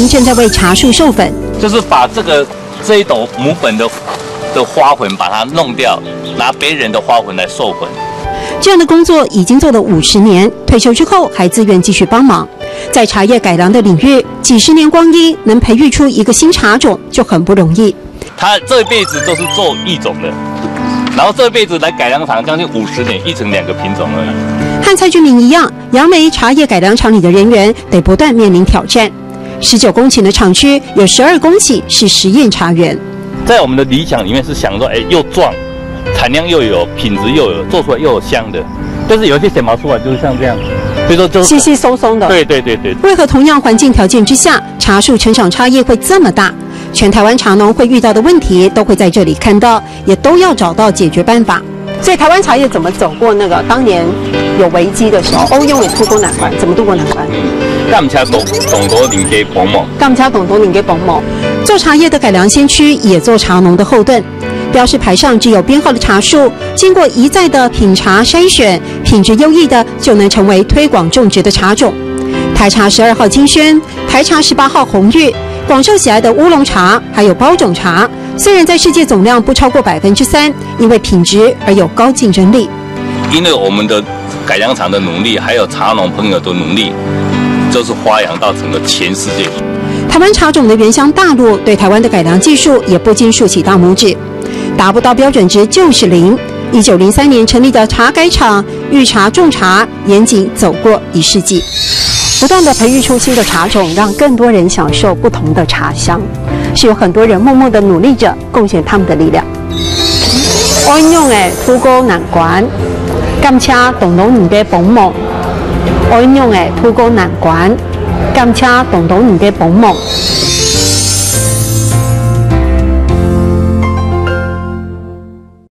正在为茶树授粉，就是把这一斗母本的花粉把它弄掉，拿别人的花粉来授粉。这样的工作已经做了50年，退休之后还自愿继续帮忙。在茶叶改良的领域，几十年光阴能培育出一个新茶种就很不容易。他这辈子都是做一种的，然后这辈子来改良厂将近50年，一成2个品种而已。和蔡俊明一样，杨梅茶叶改良厂里的人员得不断面临挑战。19公顷的厂区有12公顷是实验茶园。在我们的理想里面是想说，又壮，产量又有，品质又有，做出来又有香的。但是有一些显毛出来就是像这样，所以说就是稀稀松松的。对。为何同样环境条件之下，茶树成长差异会这么大？全台湾茶农会遇到的问题都会在这里看到，也都要找到解决办法。所以台湾茶叶怎么走过那个当年有危机的时候？欧用也渡过难关，怎么渡过难关？甘茶懂多零给帮忙，甘茶懂多零给帮忙。做茶叶的改良先驱，也做茶农的后盾。标示牌上只有编号的茶树，经过一再的品茶筛选，品质优异的就能成为推广种植的茶种。台茶12号金萱，台茶18号红玉，广受喜爱的乌龙茶，还有包种茶，虽然在世界总量不超过3%，因为品质而有高竞争力。因为我们的改良厂的努力，还有茶农朋友的努力，就是发扬到整个全世界。台湾茶种的原乡大陆对台湾的改良技术也不禁竖起大拇指。达不到标准值就是0。1903年成立的茶改厂，育茶种茶，严谨走过1世纪，不断的培育出新的茶种，让更多人享受不同的茶香，是有很多人默默的努力着，贡献他们的力量。安用的土沟难关，甘茶懂懂你的帮忙。安用的土沟难关，甘茶懂懂你的帮忙。